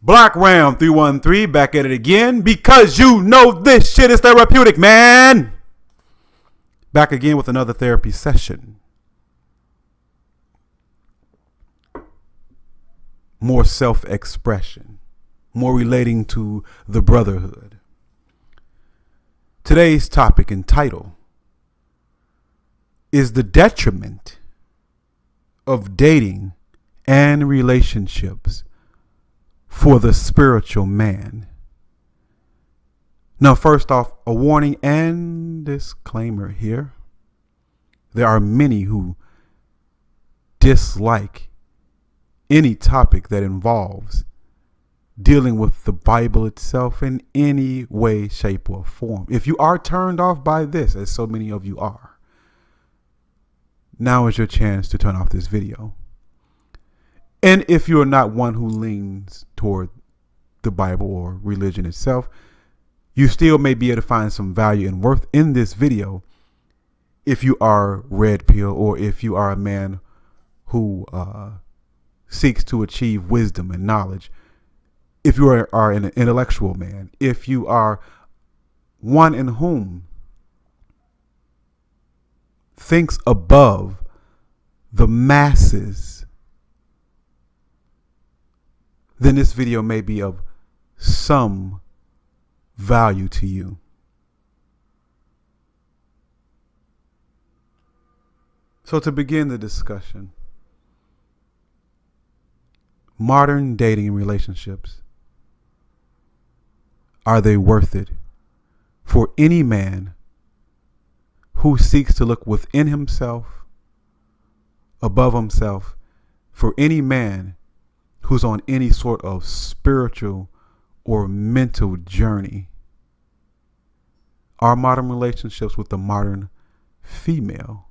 Black Ram 313 back at it again because you know this shit is therapeutic, man. Back again with another therapy session. More self-expression, more relating to the brotherhood. Today's topic and title is the detriment of dating and relationships for the spiritual man. Now, first off, a warning and disclaimer here. There are many who dislike any topic that involves dealing with the Bible itself in any way, shape, or form. If you are turned off by this, as so many of you are, now is your chance to turn off this video. And if you're not one who leans toward the Bible or religion itself, you still may be able to find some value and worth in this video if you are red pill or if you are a man who seeks to achieve wisdom and knowledge. If you are an intellectual man, if you are one in whom thinks above the masses, then this video may be of some value to you. So to begin the discussion, modern dating and relationships, are they worth it for any man who seeks to look within himself, above himself, for any man who's on any sort of spiritual or mental journey? Are modern relationships with the modern female,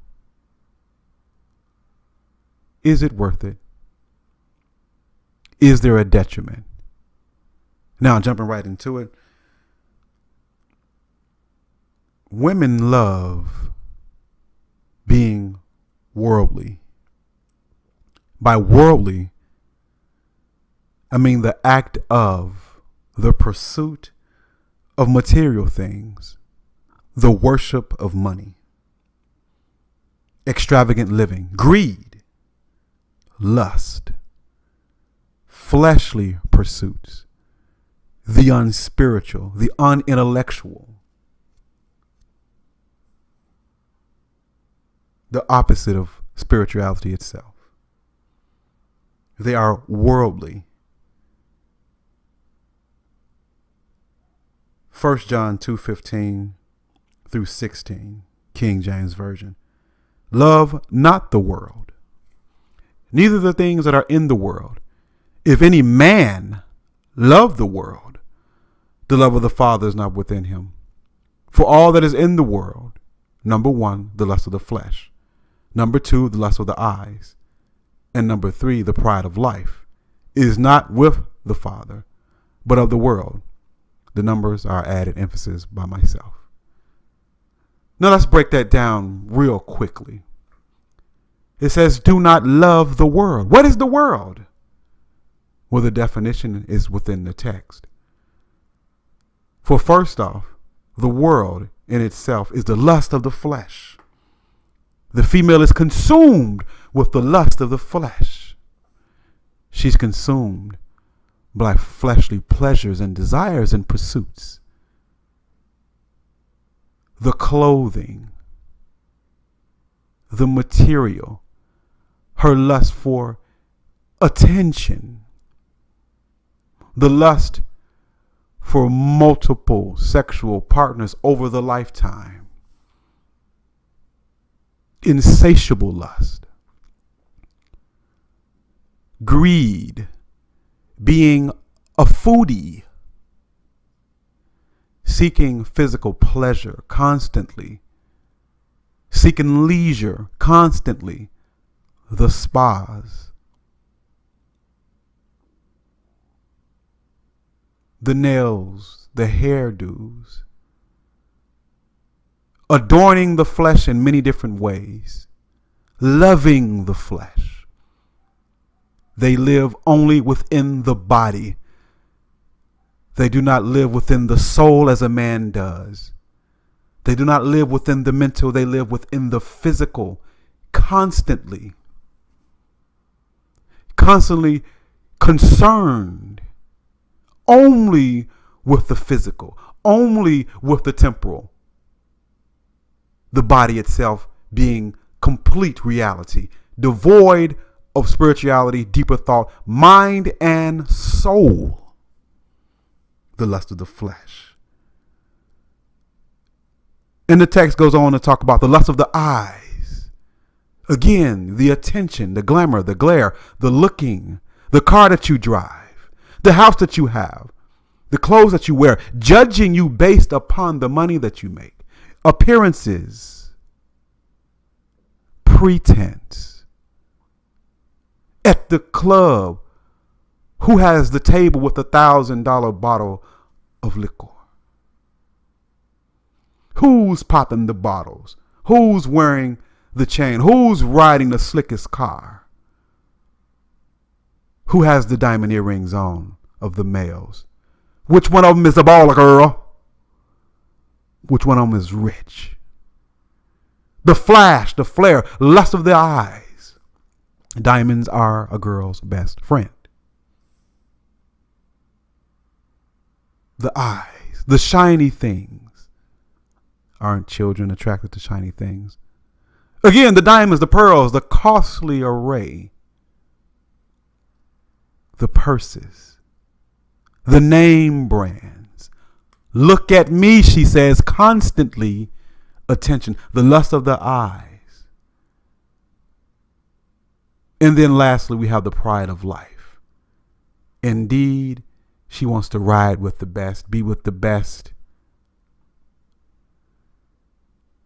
is it worth it? Is there a detriment? Now, jumping right into it. Women love being worldly. By worldly, I mean the act of the pursuit of material things, the worship of money, extravagant living, greed, lust, fleshly pursuits, the unspiritual, the unintellectual, the opposite of spirituality itself. They are worldly. 1 John 2:15 through 16, King James Version. Love not the world, neither the things that are in the world. If any man love the world, the love of the Father is not within him. For all that is in the world, number one, the lust of the flesh. Number two, the lust of the eyes. And number three, the pride of life, is not with the Father, but of the world. The numbers are added emphasis by myself. Now let's break that down real quickly. It says, do not love the world. What is the world? Well, the definition is within the text. For first off, the world in itself is the lust of the flesh. The female is consumed with the lust of the flesh. She's consumed by fleshly pleasures and desires and pursuits. The clothing, the material, her lust for attention, the lust for multiple sexual partners over the lifetime, insatiable lust, greed, being a foodie, seeking physical pleasure constantly, seeking leisure constantly, the spas, the nails, the hairdos, adorning the flesh in many different ways, loving the flesh. They live only within the body. They do not live within the soul as a man does. They do not live within the mental. They live within the physical, constantly concerned only with the physical, only with the temporal. The body itself being complete reality, devoid of spirituality, deeper thought, mind and soul. The lust of the flesh. And the text goes on to talk about the lust of the eyes. Again, the attention, the glamour, the glare, the looking, the car that you drive, the house that you have, the clothes that you wear, judging you based upon the money that you make, appearances, pretense. At the club, who has the table with the $1,000 bottle of liquor? Who's popping the bottles? Who's wearing the chain? Who's riding the slickest car? Who has the diamond earrings on of the males? Which one of them is a baller girl? Which one of them is rich? The flash, the flare, lust of the eyes. Diamonds are a girl's best friend. The eyes, the shiny things. Aren't children attracted to shiny things? Again, the diamonds, the pearls, the costly array, the purses, the name brands. Look at me, she says, constantly attention, the lust of the eyes. And then lastly, we have the pride of life. Indeed, she wants to ride with the best, be with the best.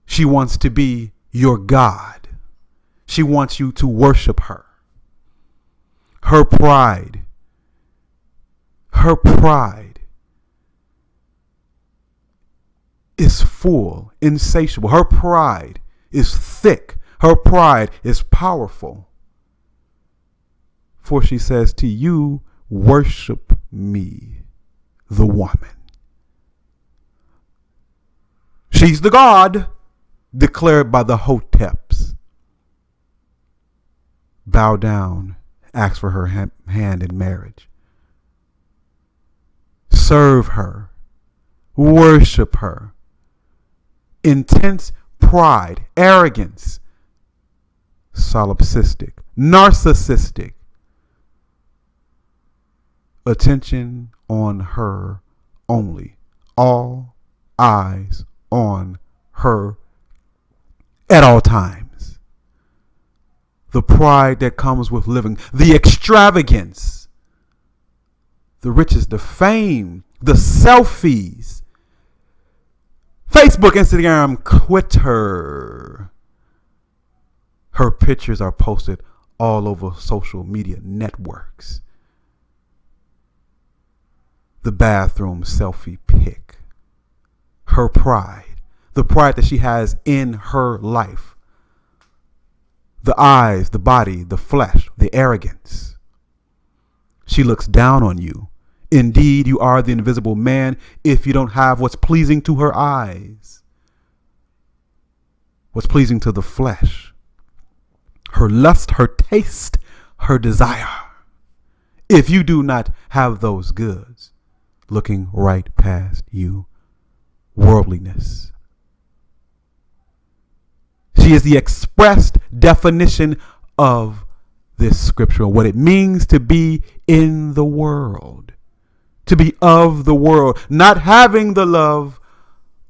She wants to be your God. She wants you to worship her. Her pride is full, insatiable. Her pride is thick. Her pride is powerful. For she says to you, worship me, the woman. She's the God declared by the Hoteps. Bow down, ask for her hand in marriage. Serve her, worship her. Intense pride, arrogance, solipsistic, narcissistic. Attention on her only. All eyes on her at all times. The pride that comes with living, the extravagance, the riches, the fame, the selfies, Facebook, Instagram, Twitter. Her pictures are posted all over social media networks. The bathroom selfie pic. Her pride. The pride that she has in her life. The eyes, the body, the flesh, the arrogance. She looks down on you. Indeed, you are the invisible man if you don't have what's pleasing to her eyes. What's pleasing to the flesh. Her lust, her taste, her desire. If you do not have those goods, looking right past you, worldliness. She is the expressed definition of this scripture, what it means to be in the world, to be of the world, not having the love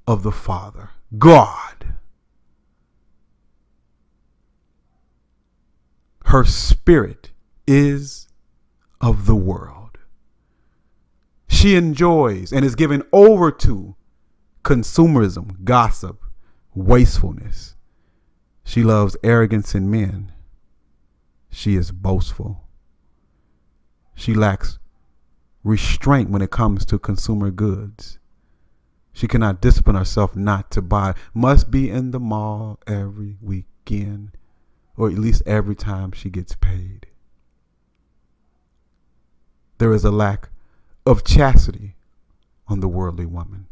of the Father, God. Her spirit is of the world. She enjoys and is given over to consumerism, gossip, wastefulness. She loves arrogance in men. She is boastful. She lacks restraint when it comes to consumer goods. She cannot discipline herself not to buy. Must be in the mall every weekend, or at least every time she gets paid. There is a lack of chastity on the worldly woman.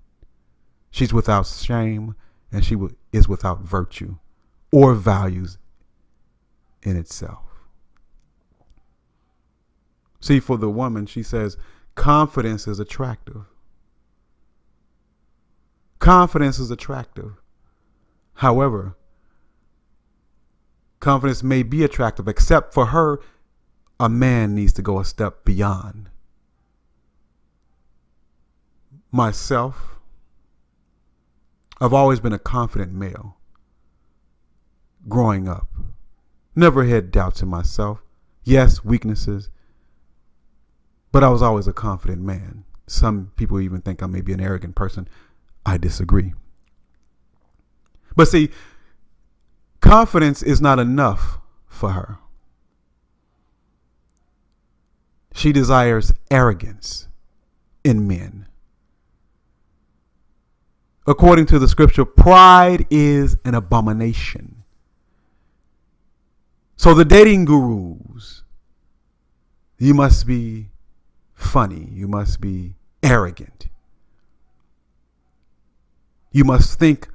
She's without shame, and she is without virtue or values in itself. See, for the woman, she says, confidence is attractive. Confidence is attractive. However, confidence may be attractive, except for her, a man needs to go a step beyond. Myself, I've always been a confident male. Growing up, never had doubts in myself. Yes, weaknesses, but I was always a confident man. Some people even think I may be an arrogant person. I disagree. But see, confidence is not enough for her. She desires arrogance in men. According to the scripture, pride is an abomination. So the dating gurus, you must be funny. You must be arrogant. You must think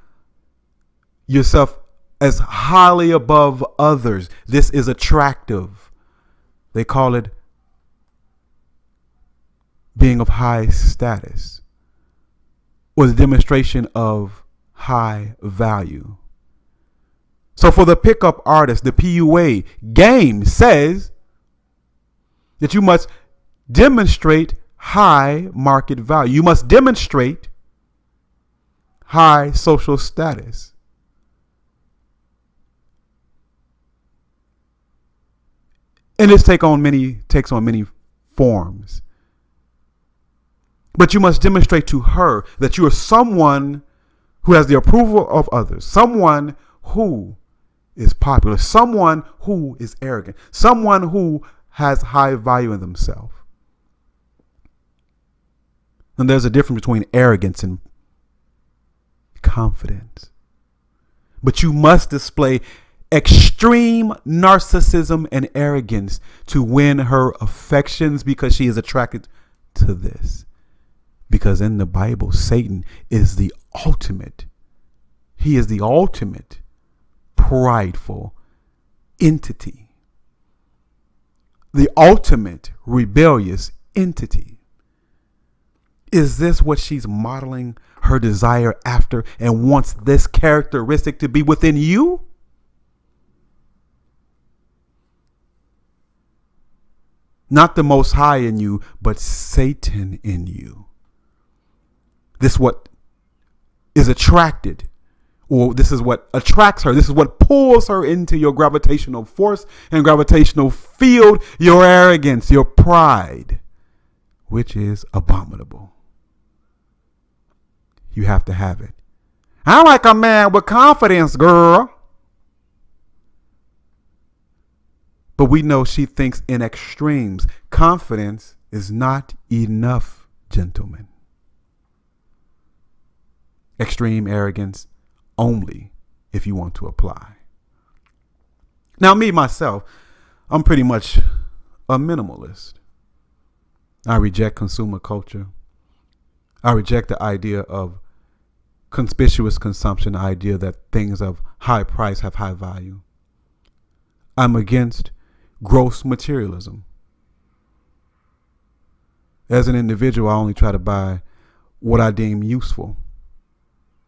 yourself as highly above others. This is attractive. They call it being of high status, or the demonstration of high value. So for the pickup artist, the PUA game says that you must demonstrate high market value. You must demonstrate high social status. And this takes on many forms. But you must demonstrate to her that you are someone who has the approval of others, someone who is popular, someone who is arrogant, someone who has high value in themselves. And there's a difference between arrogance and confidence. But you must display extreme narcissism and arrogance to win her affections, because she is attracted to this. Because in the Bible, Satan is the ultimate. He is the ultimate prideful entity. The ultimate rebellious entity. Is this what she's modeling her desire after, and wants this characteristic to be within you? Not the Most High in you, but Satan in you. This what is attracted, or this is what attracts her. This is what pulls her into your gravitational force and gravitational field, your arrogance, your pride, which is abominable. You have to have it. I like a man with confidence, girl. But we know she thinks in extremes. Confidence is not enough, gentlemen. Extreme arrogance only if you want to apply. Now, me, myself, I'm pretty much a minimalist. I reject consumer culture. I reject the idea of conspicuous consumption, the idea that things of high price have high value. I'm against gross materialism. As an individual, I only try to buy what I deem useful.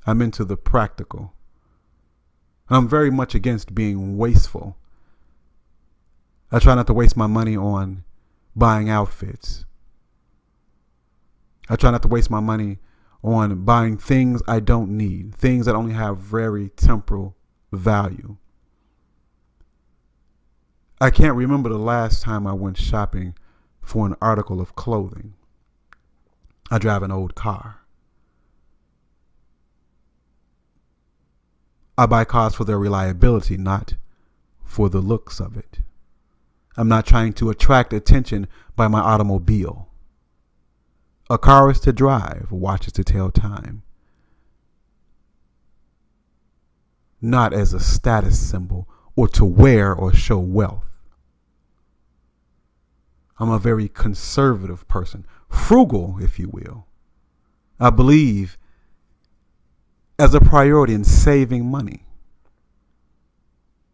I'm into the practical. I'm very much against being wasteful. I try not to waste my money on buying outfits. I try not to waste my money on buying things I don't need, things that only have very temporal value. I can't remember the last time I went shopping for an article of clothing. I drive an old car. I buy cars for their reliability, not for the looks of it. I'm not trying to attract attention by my automobile. A car is to drive, watches to tell time. Not as a status symbol or to wear or show wealth. I'm a very conservative person, frugal, if you will. I believe as a priority in saving money.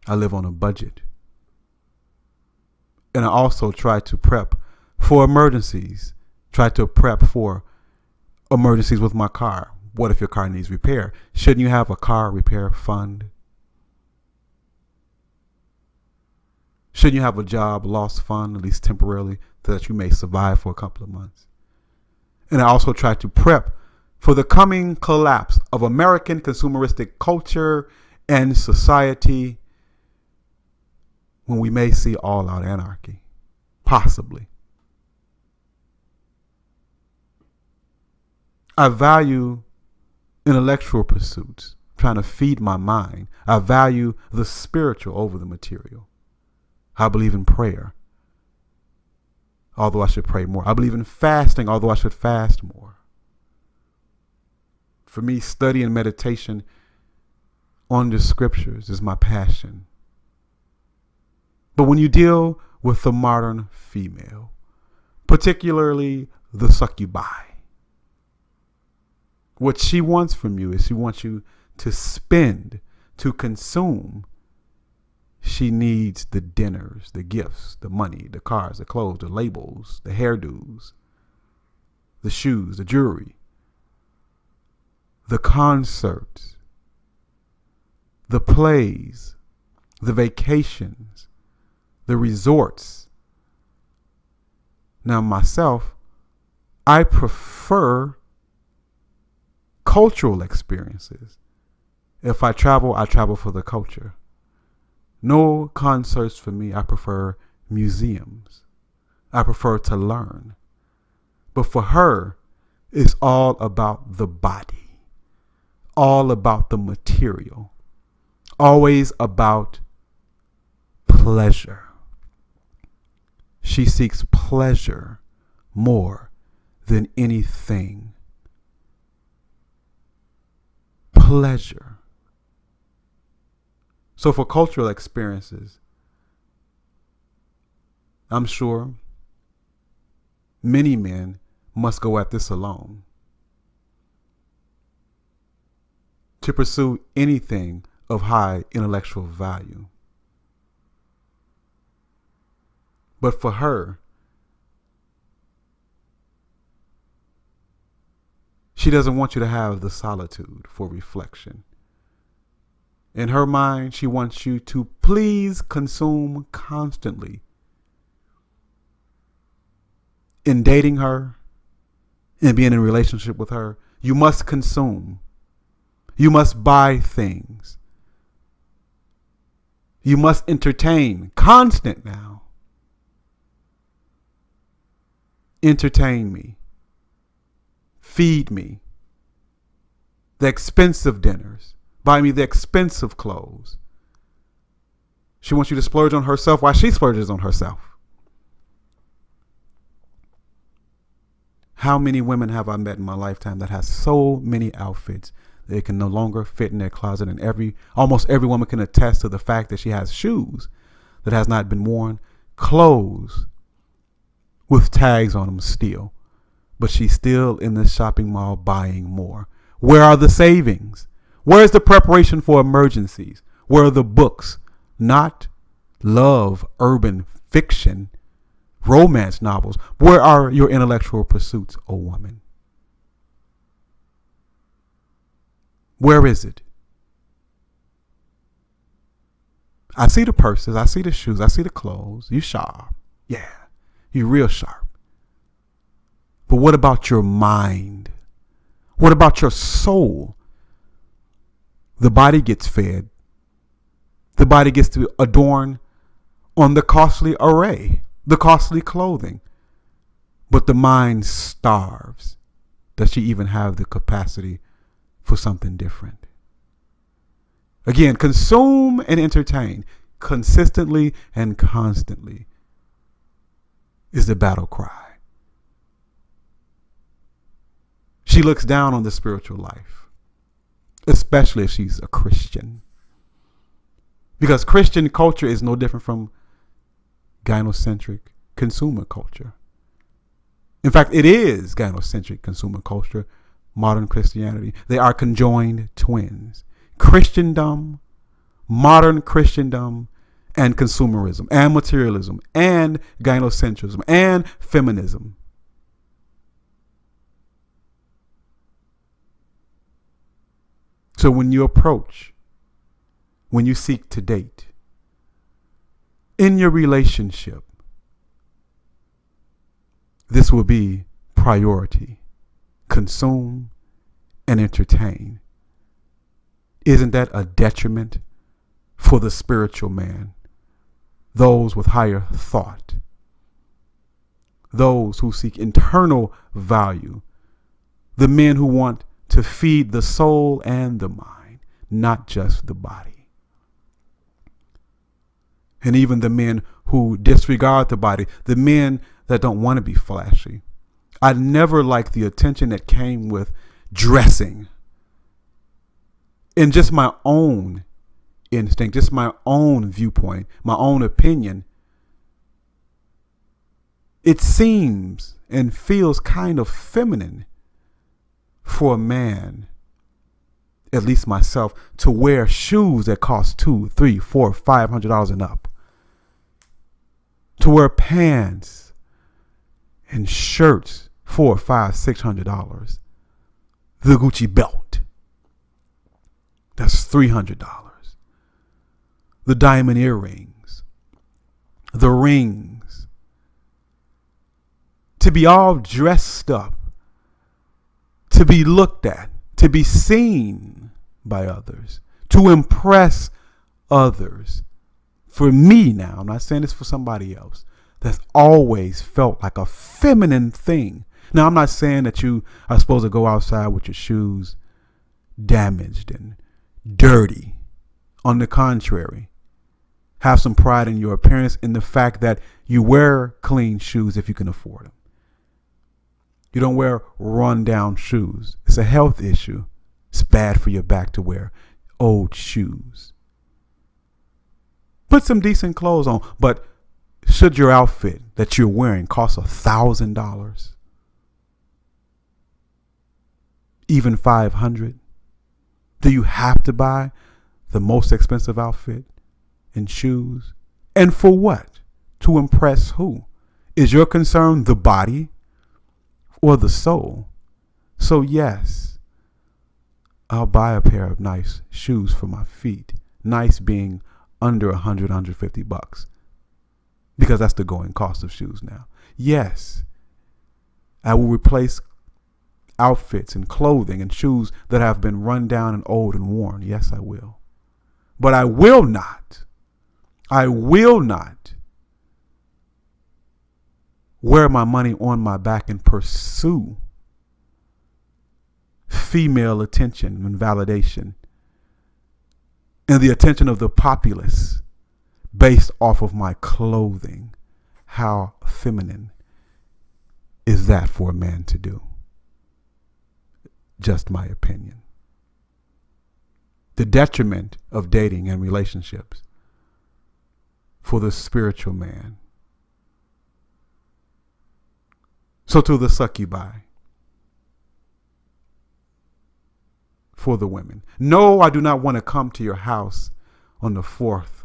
I live on a budget. And I also try to prep for emergencies. Try to prep for emergencies with my car. What if your car needs repair? Shouldn't you have a car repair fund? Shouldn't you have a job loss fund, at least temporarily, so that you may survive for a couple of months? And I also try to prep for the coming collapse of American consumeristic culture and society, when we may see all-out anarchy, possibly. I value intellectual pursuits, trying to feed my mind. I value the spiritual over the material. I believe in prayer, although I should pray more. I believe in fasting, although I should fast more. For me, study and meditation on the scriptures is my passion. But when you deal with the modern female, particularly the succubi, what she wants from you is she wants you to spend, to consume. She needs the dinners, the gifts, the money, the cars, the clothes, the labels, the hairdos, the shoes, the jewelry, the concerts, the plays, the vacations, the resorts. Now myself, I prefer cultural experiences. If I travel for the culture. No concerts for me. I prefer museums. I prefer to learn. But for her, it's all about the body, all about the material, always about pleasure. She seeks pleasure more than anything. Pleasure. So for cultural experiences, I'm sure many men must go at this alone. To pursue anything of high intellectual value. But for her, she doesn't want you to have the solitude for reflection. In her mind, she wants you to please consume constantly. In dating her, in being in a relationship with her, you must consume. You must buy things. You must entertain. Constant now. Entertain me. Feed me. The expensive dinners. Buy me the expensive clothes. She wants you to splurge on herself while she splurges on herself. How many women have I met in my lifetime that has so many outfits that it can no longer fit in their closet, and almost every woman can attest to the fact that she has shoes that has not been worn, clothes with tags on them still, but she's still in the shopping mall buying more. Where are the savings? Where is the preparation for emergencies? Where are the books? Not love, urban fiction, romance novels. Where are your intellectual pursuits, O woman? Where is it? I see the purses, I see the shoes, I see the clothes. You sharp. Yeah, you real sharp. But what about your mind? What about your soul? The body gets fed. The body gets to adorn on the costly array, the costly clothing. But the mind starves. Does she even have the capacity for something different? Again, consume and entertain consistently and constantly is the battle cry. She looks down on the spiritual life, especially if she's a Christian. Because Christian culture is no different from gynocentric consumer culture. In fact, it is gynocentric consumer culture modern Christianity. They are conjoined twins. Christendom, modern Christendom, and consumerism, and materialism, and gynocentrism, and feminism. So when you approach, when you seek to date, in your relationship, this will be priority. Consume and entertain. Isn't that a detriment for the spiritual man? Those with higher thought. Those who seek internal value. The men who want to feed the soul and the mind, not just the body. And even the men who disregard the body, the men that don't want to be flashy. I never liked the attention that came with dressing. In just my own instinct, just my own viewpoint, my own opinion, it seems and feels kind of feminine for a man, at least myself, to wear shoes that cost $200, $300, $400, $500 and up. To wear pants and shirts $400, $500, $600. The Gucci belt, that's $300. The diamond earrings, the rings. To be all dressed up, to be looked at, to be seen by others, to impress others. For me now, I'm not saying this for somebody else, that's always felt like a feminine thing. Now, I'm not saying that you are supposed to go outside with your shoes damaged and dirty. On the contrary, have some pride in your appearance, in the fact that you wear clean shoes if you can afford them. You don't wear run-down shoes. It's a health issue. It's bad for your back to wear old shoes. Put some decent clothes on, but should your outfit that you're wearing cost $1,000, even $500, do you have to buy the most expensive outfit and shoes? And for what? To impress who? Is your concern the body or the soul? So yes, I'll buy a pair of nice shoes for my feet. Nice being under $100, $150, because that's the going cost of shoes now. Yes, I will replace outfits and clothing and shoes that have been run down and old and worn. Yes, I will. But I will not wear my money on my back and pursue female attention and validation and the attention of the populace based off of my clothing. How feminine is that for a man to do? Just my opinion. The detriment of dating and relationships for the spiritual man. So to the succubi, for the women. No, I do not want to come to your house on the 4th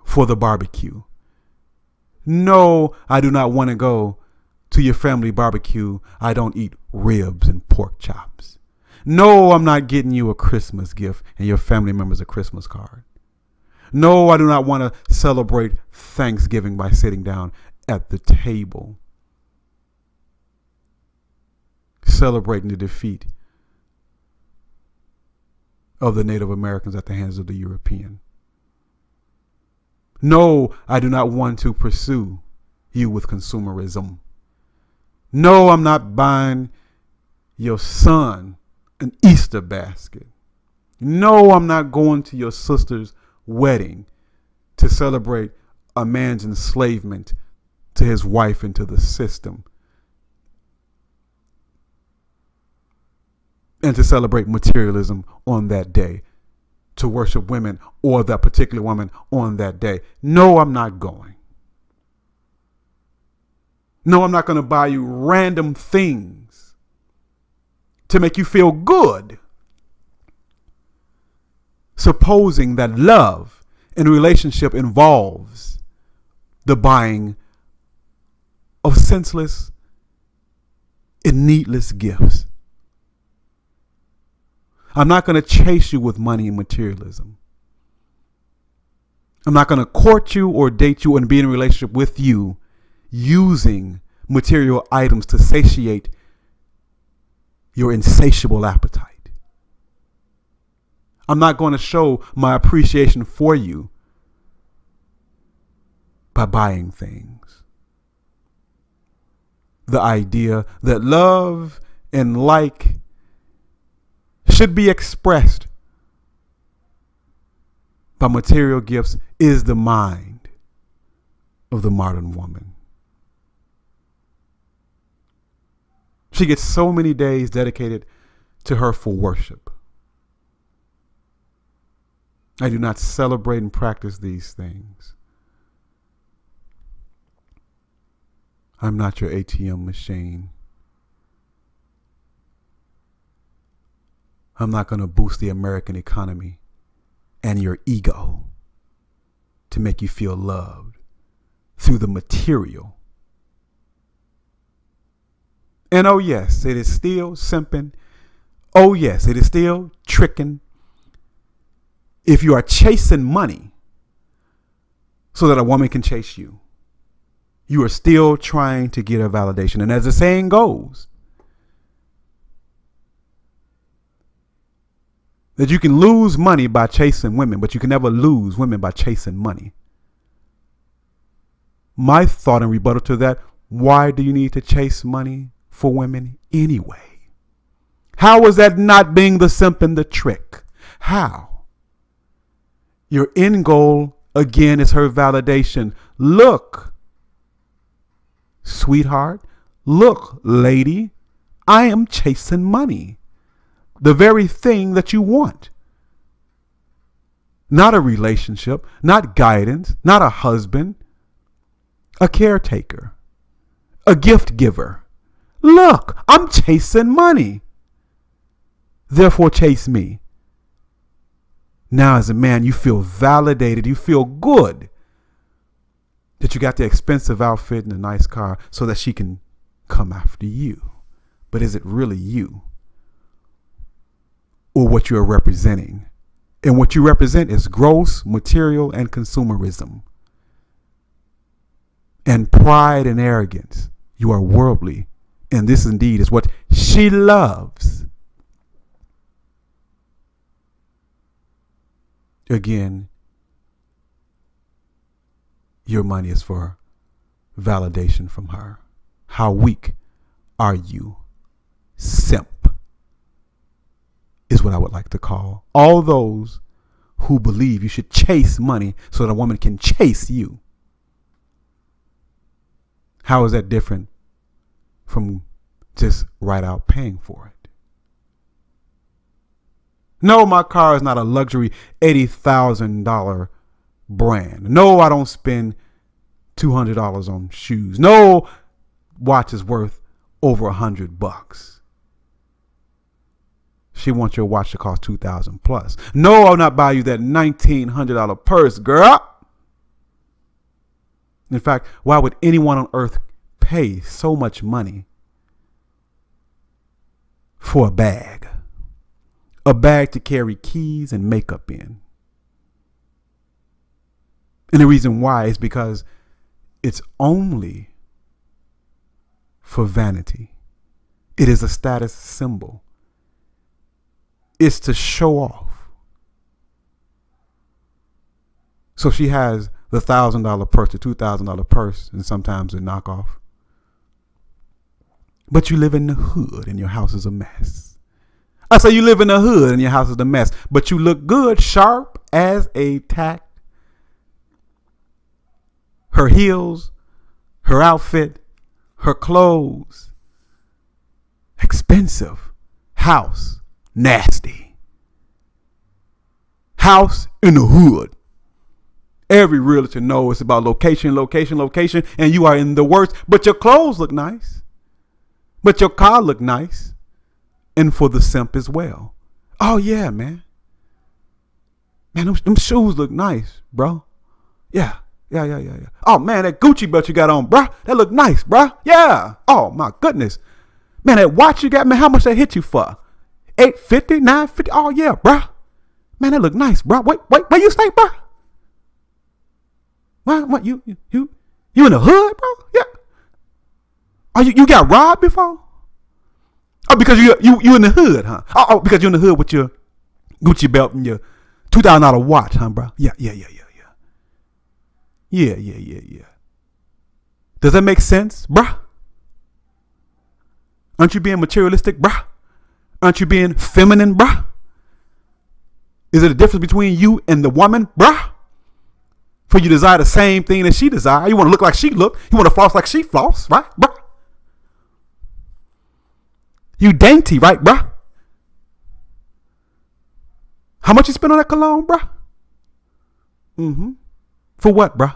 for the barbecue. No, I do not want to go to your family barbecue. I don't eat ribs and pork chops. No, I'm not getting you a Christmas gift and your family members a Christmas card. No, I do not want to celebrate Thanksgiving by sitting down at the table, celebrating the defeat of the Native Americans at the hands of the European. No, I do not want to pursue you with consumerism. No, I'm not buying your son an Easter basket. No, I'm not going to your sister's wedding to celebrate a man's enslavement to his wife and to the system, and to celebrate materialism on that day, to worship women or that particular woman on that day. No, I'm not going. No, I'm not going to buy you random things to make you feel good. Supposing that love in a relationship involves the buying of senseless and needless gifts. I'm not going to chase you with money and materialism. I'm not going to court you or date you and be in a relationship with you using material items to satiate your insatiable appetite. I'm not going to show my appreciation for you by buying things. The idea that love and like should be expressed by material gifts is the mind of the modern woman. She gets so many days dedicated to her for worship. I do not celebrate and practice these things. I'm not your ATM machine. I'm not going to boost the American economy and your ego to make you feel loved through the material. And oh yes, it is still simping. Oh yes, it is still tricking. If you are chasing money so that a woman can chase you, you are still trying to get a validation. And as the saying goes, that you can lose money by chasing women, but you can never lose women by chasing money. My thought and rebuttal to that, why do you need to chase money for women anyway? How is that not being the simp and the trick? How? Your end goal, again, is her validation. Look, sweetheart, look, lady, I am chasing money. The very thing that you want. Not a relationship, not guidance, not a husband, a caretaker, a gift giver. Look, I'm chasing money. Therefore, chase me. Now, as a man, you feel validated. You feel good that you got the expensive outfit and a nice car so that she can come after you. But is it really you? Or what you are representing? And what you represent is gross, material, and consumerism. And pride and arrogance. You are worldly. And this indeed is what she loves. Again, your money is for validation from her. How weak are you? Simp is what I would like to call all those who believe you should chase money so that a woman can chase you. How is that different from just right out paying for it? No, my car is not a luxury $80,000 brand. No, I don't spend $200 on shoes. No, watch is worth over $100. She wants your watch to cost $2,000 plus. No, I'll not buy you that $1,900 purse, girl. In fact, why would anyone on earth pay so much money for a bag? A bag to carry keys and makeup in. And the reason why is because it's only for vanity. It is a status symbol. It's to show off. So she has the $1,000 purse, the $2,000 purse, and sometimes a knockoff. But you live in the hood and your house is a mess. I say you live in the hood and your house is a mess, but you look good, sharp as a tack. Her heels, her outfit, her clothes, expensive. House, nasty. House in the hood. Every realtor knows it's about location, location, location, and you are in the worst, but your clothes look nice. But your car look nice. and for the simp as well. Oh yeah, man. Man, them shoes look nice, bro. Yeah. Oh man, that Gucci belt you got on, bro. That look nice, bro. Yeah. Oh my goodness. Man, that watch you got, man, how much that hit you for? $850, $950. Oh yeah, bro. Man, that look nice, bro. Wait, where you stay, bro? What you in the hood, bro? Yeah. Oh, you got robbed before? Oh, because you in the hood, huh? Oh, because you're in the hood with your Gucci belt and your $2,000 watch, huh, bro? Yeah. Yeah. Does that make sense, bruh? Aren't you being materialistic, bruh? Aren't you being feminine, bruh? Is it a difference between you and the woman, bruh? For you desire the same thing that she desire. You want to look like she look. You want to floss like she floss, right, bruh? You dainty, right, bruh? How much you spend on that cologne, bruh? Mm-hmm. For what, bruh?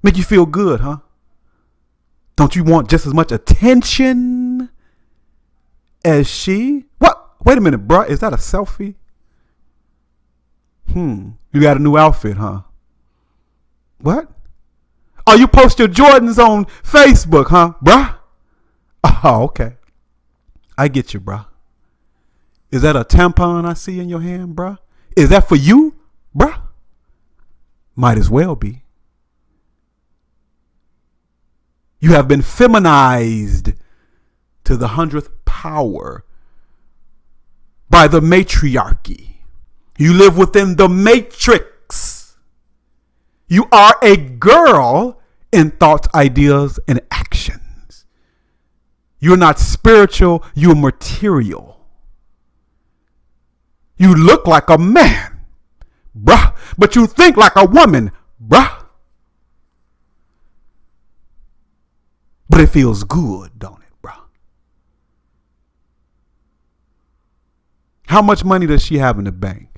Make you feel good, huh? Don't you want just as much attention as she? What? Wait a minute, bruh. Is that a selfie? You got a new outfit, huh? What? Oh, you post your Jordans on Facebook, huh, bruh? Oh, okay. I get you, bruh. Is that a tampon I see in your hand, bruh? Is that for you, bruh? Might as well be. You have been feminized to the 100th power by the matriarchy. You live within the matrix. You are a girl in thoughts, ideas, and actions. You're not spiritual, you're material. You look like a man, bruh, but you think like a woman, bruh. But it feels good, don't it, bruh? How much money does she have in the bank?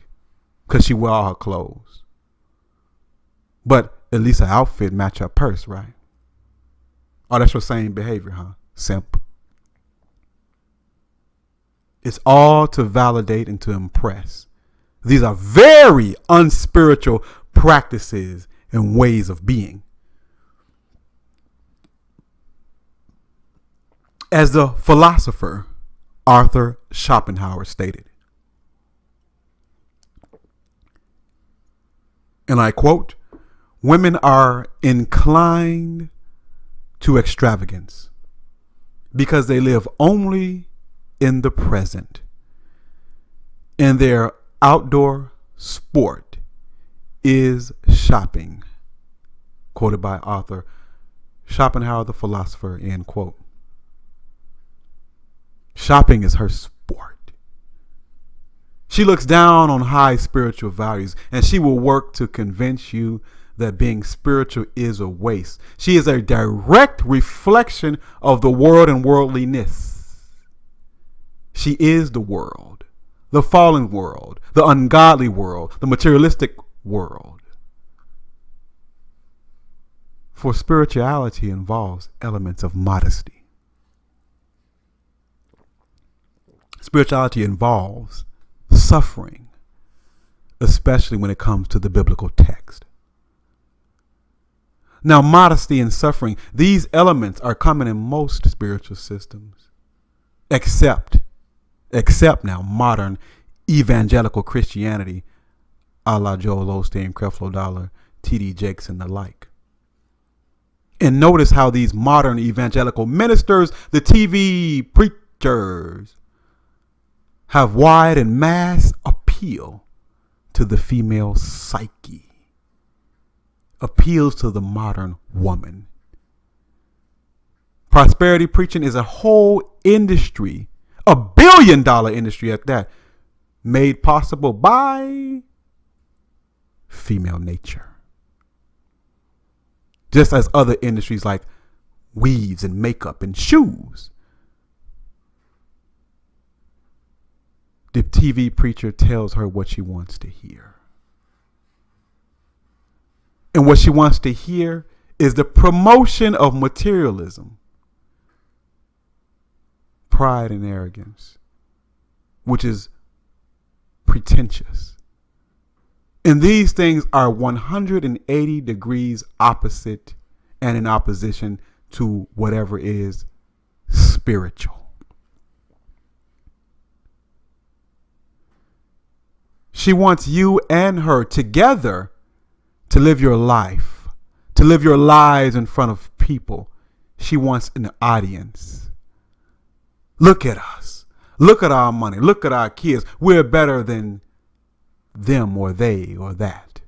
Because she wear all her clothes. But at least her outfit match her purse, right? Oh, that's your same behavior, huh? Simp. It's all to validate and to impress. These are very unspiritual practices and ways of being. As the philosopher Arthur Schopenhauer stated, and I quote, "Women are inclined to extravagance because they live only in the present, and their outdoor sport is shopping." Quoted by Arthur Schopenhauer, the philosopher, end quote. Shopping is her sport. She looks down on high spiritual values, and she will work to convince you that being spiritual is a waste. She is a direct reflection of the world and worldliness. She is the world, the fallen world, the ungodly world, the materialistic world. For spirituality involves elements of modesty. Spirituality involves suffering, especially when it comes to the biblical text. Now, modesty and suffering, these elements are common in most spiritual systems, except now modern evangelical Christianity, a la Joel Osteen, Creflo Dollar, T.D. Jakes, and the like. And notice how these modern evangelical ministers, the TV preachers, have wide and mass appeal to the female psyche, appeals to the modern woman. Prosperity preaching is a whole industry, a $1 billion industry at that, made possible by female nature. Just as other industries like weaves and makeup and shoes. The TV preacher tells her what she wants to hear. And what she wants to hear is the promotion of materialism. pride and arrogance, which is pretentious. And these things are 180 degrees opposite and in opposition to whatever is spiritual. She wants you and her together to live your life, to live your lives in front of people. She wants an audience. Look at us. Look at our money. Look at our kids. We're better than them or they or that.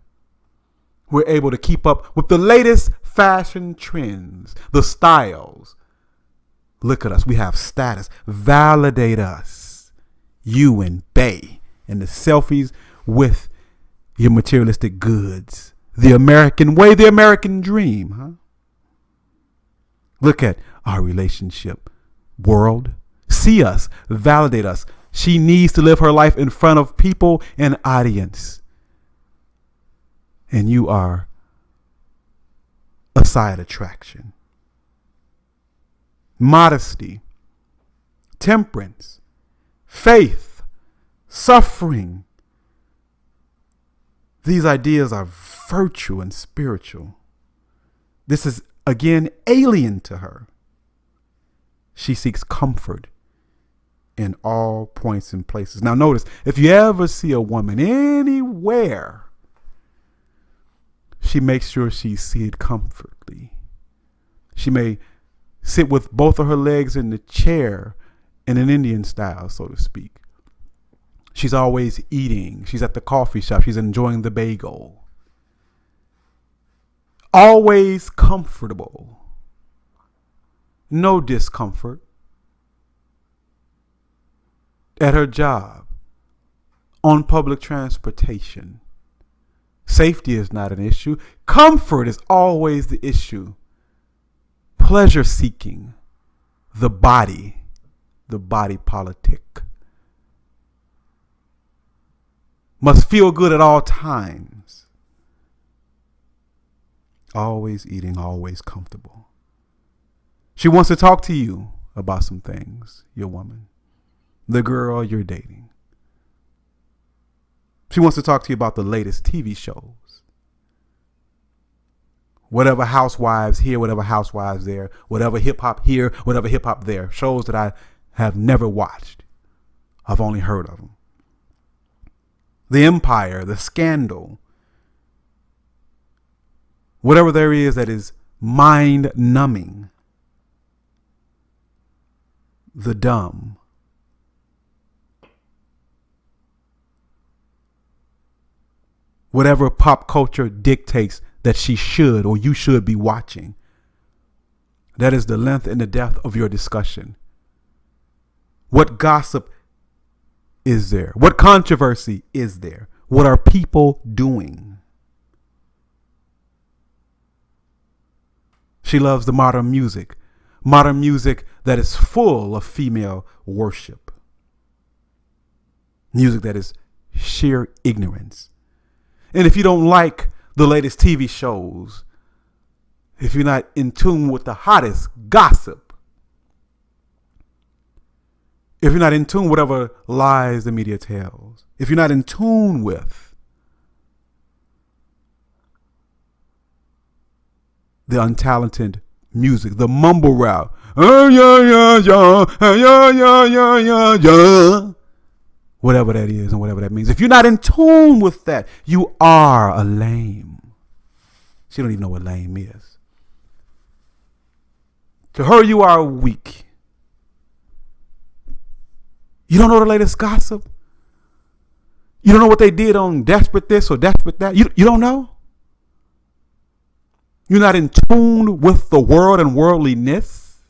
We're able to keep up with the latest fashion trends, the styles. Look at us. We have status. Validate us. You and they. And the selfies with your materialistic goods. The American way, the American dream, huh? Look at our relationship. World, see us, validate us. She needs to live her life in front of people and audience. And you are a side attraction. Modesty, temperance, faith, suffering. These ideas are virtue and spiritual. This is, again, alien to her. She seeks comfort in all points and places. Now notice, if you ever see a woman anywhere, she makes sure she's seated comfortably. She may sit with both of her legs in the chair in an Indian style, so to speak. She's always eating. She's at the coffee shop. She's enjoying the bagel. Always comfortable. No discomfort. At her job. On public transportation. Safety is not an issue. Comfort is always the issue. Pleasure seeking. The body politic. Must feel good at all times. Always eating, always comfortable. She wants to talk to you about some things, your woman, the girl you're dating. She wants to talk to you about the latest TV shows. Whatever housewives here, whatever housewives there, whatever hip hop here, whatever hip hop there. Shows that I have never watched. I've only heard of them. The Empire, the Scandal, whatever there is that is mind numbing, the dumb. Whatever pop culture dictates that she should or you should be watching. That is the length and the depth of your discussion. What gossip is there? What controversy is there? What are people doing? She loves the modern music that is full of female worship. Music that is sheer ignorance. And if you don't like the latest TV shows, if you're not in tune with the hottest gossip, if you're not in tune with whatever lies the media tells, if you're not in tune with the untalented music, the mumble rap, whatever that is and whatever that means. If you're not in tune with that, you are a lame. She don't even know what lame is. To her, you are weak. You don't know the latest gossip? You don't know what they did on Desperate This or Desperate That? You don't know? You're not in tune with the world and worldliness?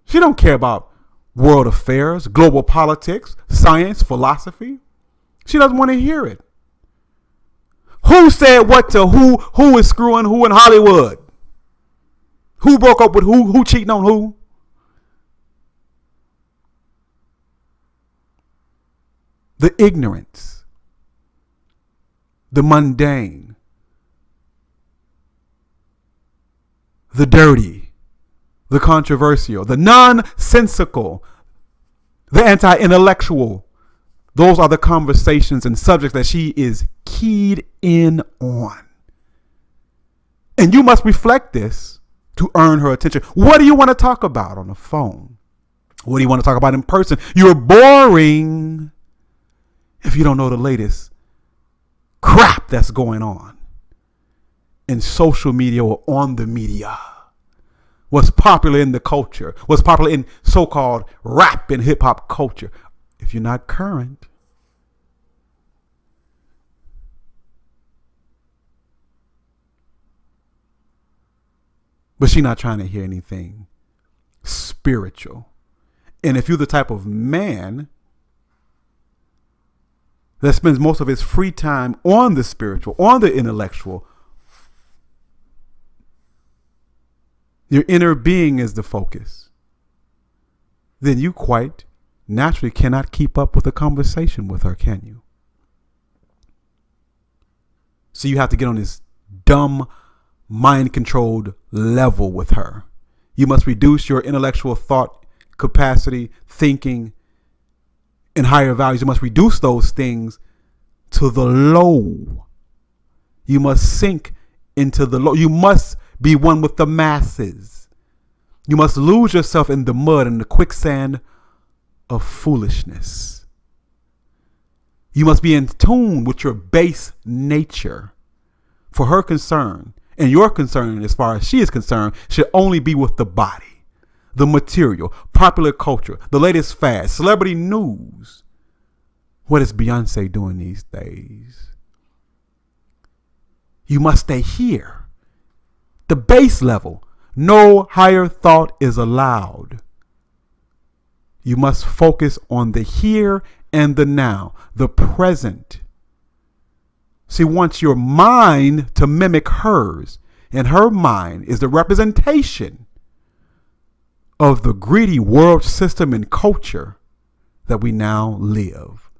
She don't care about world affairs, global politics, science, philosophy. She doesn't want to hear it. Who said what to who? Who is screwing who in Hollywood? Who broke up with who? Who cheating on who? The ignorance, the mundane, the dirty, the controversial, the nonsensical, the anti-intellectual. Those are the conversations and subjects that she is keyed in on. And you must reflect this to earn her attention. What do you want to talk about on the phone? What do you want to talk about in person? You're boring if you don't know the latest crap that's going on in social media or on the media. What's popular in the culture, what's popular in so-called rap and hip-hop culture. If you're not current, but she's not trying to hear anything spiritual. And if you're the type of man that spends most of his free time on the spiritual, on the intellectual, your inner being is the focus, then you quite naturally cannot keep up with a conversation with her, can you? So you have to get on this dumb, mind-controlled level with her. You must reduce your intellectual thought capacity, thinking, and higher values. You must reduce those things to the low. You must sink into the low. You must be one with the masses. You must lose yourself in the mud and the quicksand of foolishness. You must be in tune with your base nature. For her concern, and your concern as far as she is concerned, should only be with the body, the material, popular culture, the latest fad, celebrity news. What is Beyonce doing these days? You must stay here. The base level. No higher thought is allowed. You must focus on the here and the now, the present. She wants your mind to mimic hers, and her mind is the representation of the greedy world system and culture that we now live.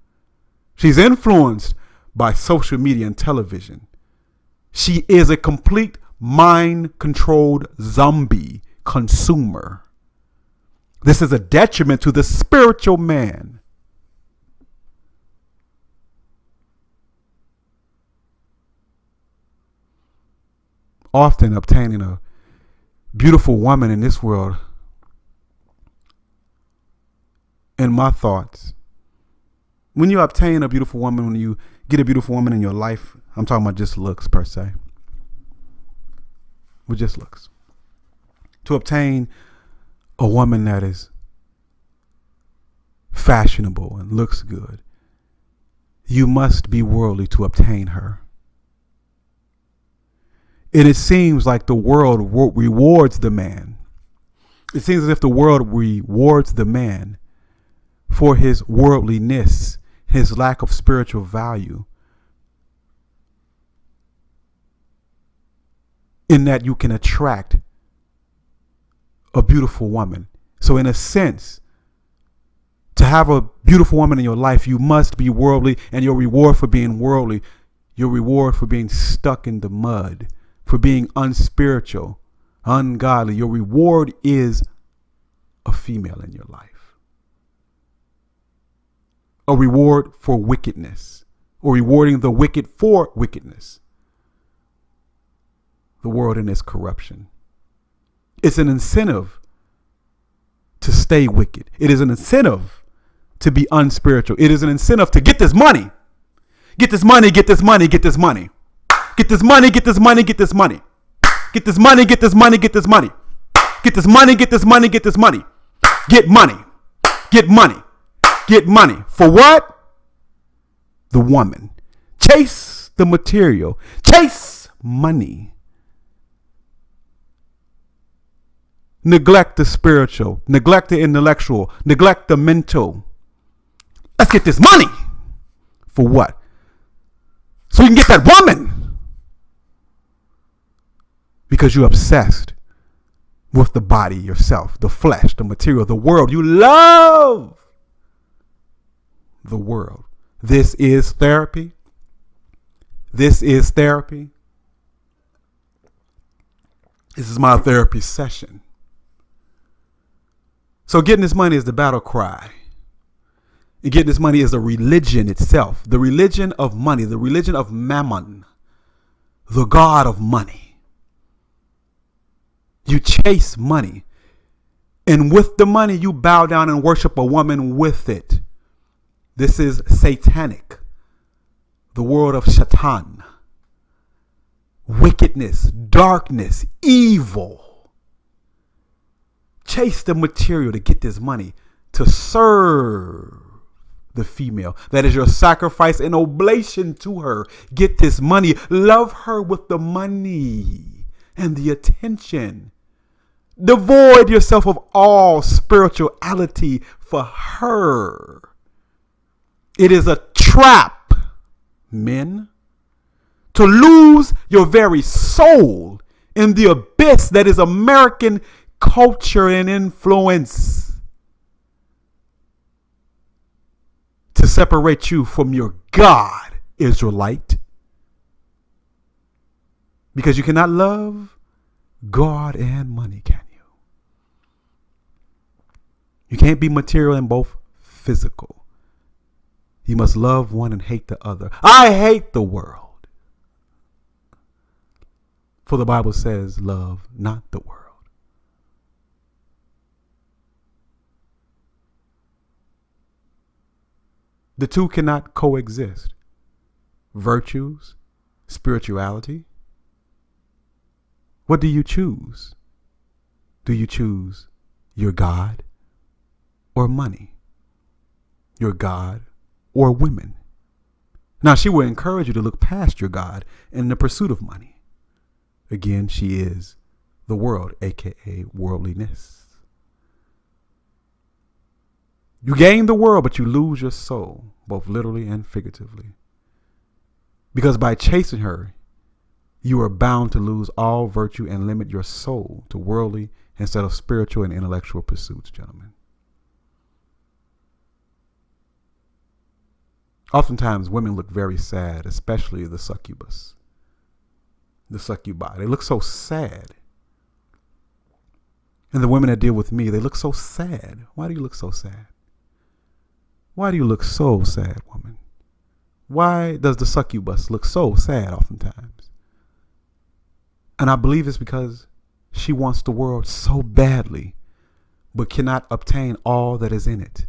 She's influenced by social media and television. She is a complete mind-controlled zombie consumer. This is a detriment to the spiritual man. Often obtaining a beautiful woman in this world, in my thoughts, when you obtain a beautiful woman, when you get a beautiful woman in your life, I'm talking about just looks per se. With just looks. To obtain a woman that is fashionable and looks good, you must be worldly to obtain her. And it seems like the world rewards the man. It seems as if the world rewards the man for his worldliness, his lack of spiritual value. In that you can attract a beautiful woman. So in a sense, to have a beautiful woman in your life, you must be worldly, and your reward for being worldly, your reward for being stuck in the mud, for being unspiritual, ungodly, your reward is a female in your life. A reward for wickedness, or rewarding the wicked for wickedness. The world in its corruption. It's an incentive to stay wicked. It is an incentive to be unspiritual. It is an incentive to get this money. Get this money, get this money, get this money. Get this money, get this money, get this money. Get this money, get this money, get this money. Get this money, get this money, get this money. Get money. Get money. Get money. For what? The woman. Chase the material. Chase money. Neglect the spiritual. Neglect the intellectual. Neglect the mental. Let's get this money. For what? So we can get that woman. Because you're obsessed with the body, yourself, the flesh, the material, the world. You love the world. This is therapy. This is therapy. This is my therapy session. So getting this money is the battle cry. And getting this money is a religion itself. The religion of money, the religion of mammon, the god of money. You chase money. And with the money, you bow down and worship a woman with it. This is satanic. The world of Shaitan. Wickedness, darkness, evil. Chase the material to get this money to serve the female. That is your sacrifice and oblation to her. Get this money. Love her with the money and the attention. Devoid yourself of all spirituality for her. It is a trap, men, to lose your very soul in the abyss that is American culture and influence, to separate you from your God, Israelite. Because you cannot love God and money, can you? You can't be material and both physical. You must love one and hate the other. I hate the world. For the Bible says, love not the world. The two cannot coexist. Virtues, spirituality. What do you choose? Do you choose your God or money? Your God or women? Now, she will encourage you to look past your God in the pursuit of money. Again, she is the world, aka worldliness. You gain the world, but you lose your soul, both literally and figuratively. Because by chasing her, you are bound to lose all virtue and limit your soul to worldly instead of spiritual and intellectual pursuits, gentlemen. Oftentimes, women look very sad, especially the succubus, the succubi. They look so sad. And the women that deal with me, they look so sad. Why do you look so sad? Why do you look so sad, woman? Why does the succubus look so sad oftentimes? And I believe it's because she wants the world so badly, but cannot obtain all that is in it.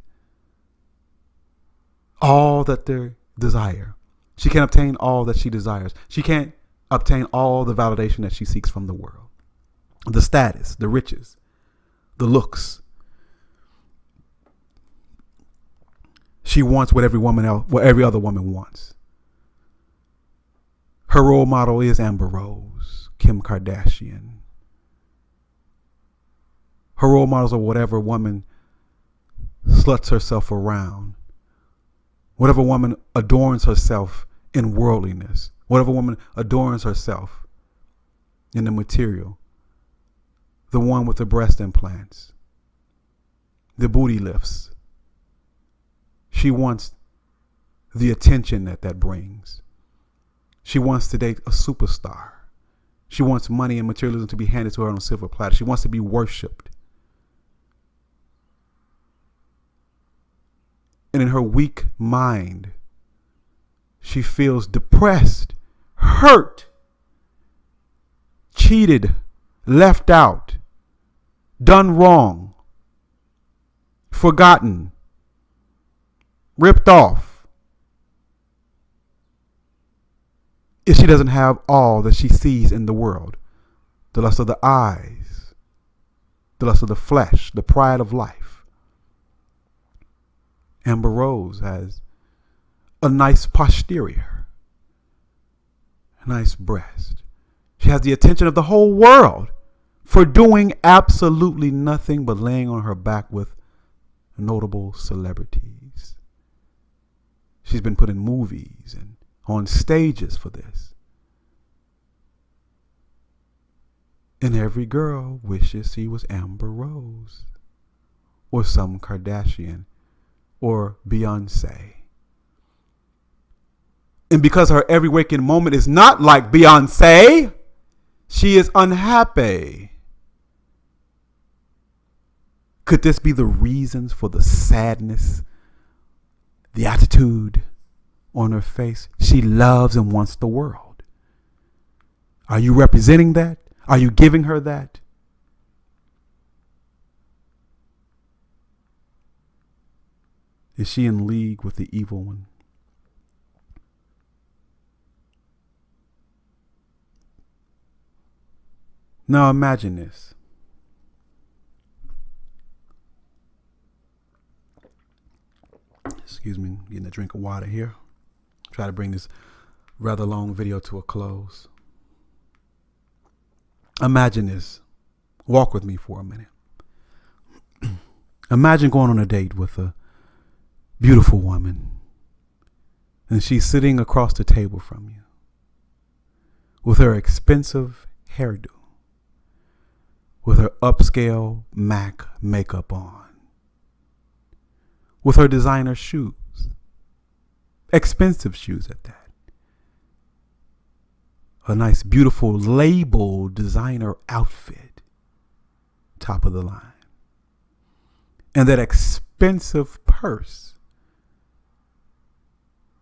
All that they desire. She can't obtain all that she desires. She can't obtain all the validation that she seeks from the world. The status, the riches, the looks. She wants what every other woman wants. Her role model is Amber Rose, Kim Kardashian. Her role models are whatever woman sluts herself around. Whatever woman adorns herself in worldliness. Whatever woman adorns herself in the material. The one with the breast implants. The booty lifts. She wants the attention that brings. She wants to date a superstar. She wants money and materialism to be handed to her on a silver platter. She wants to be worshipped. And in her weak mind, she feels depressed, hurt, cheated, left out, done wrong, forgotten, ripped off. If she doesn't have all that she sees in the world, the lust of the eyes, the lust of the flesh, the pride of life. Amber Rose has a nice posterior, a nice breast. She has the attention of the whole world for doing absolutely nothing but laying on her back with notable celebrities. She's been put in movies and on stages for this. And every girl wishes she was Amber Rose or some Kardashian or Beyonce. And because her every waking moment is not like Beyonce, she is unhappy. Could this be the reasons for the sadness, the attitude on her face? She loves and wants the world. Are you representing that? Are you giving her that? Is she in league with the evil one? Now imagine this. Excuse me, getting a drink of water here. Try to bring this rather long video to a close. Imagine this. Walk with me for a minute. Imagine going on a date with a beautiful woman, and she's sitting across the table from you with her expensive hairdo, with her upscale MAC makeup on, with her designer shoes, expensive shoes at that, a nice beautiful labeled designer outfit, top of the line, and that expensive purse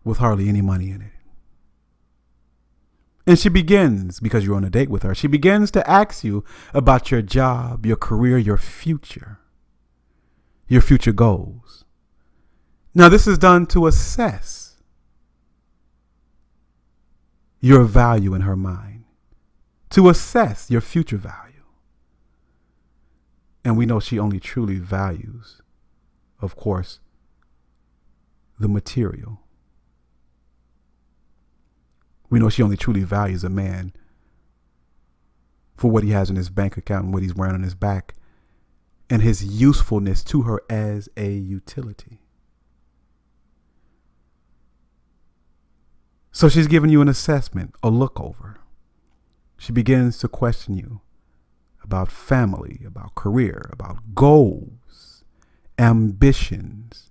with hardly any money in it. And she begins, because you're on a date with her, she begins to ask you about your job, your career, your future goals. Now, this is done to assess your value in her mind, to assess your future value. And we know she only truly values, of course, the material. We know she only truly values a man for what he has in his bank account and what he's wearing on his back and his usefulness to her as a utility. So she's giving you an assessment, a look over. She begins to question you about family, about career, about goals, ambitions,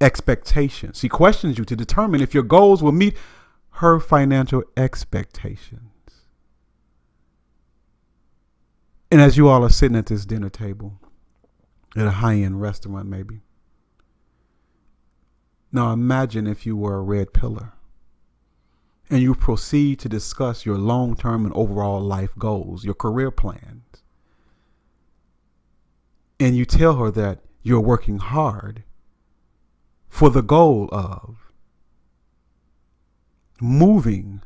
expectations. She questions you to determine if your goals will meet her financial expectations. And as you all are sitting at this dinner table, at a high-end restaurant maybe, now imagine if you were a red pillar and you proceed to discuss your long-term and overall life goals, your career plans. And you tell her that you're working hard for the goal of moving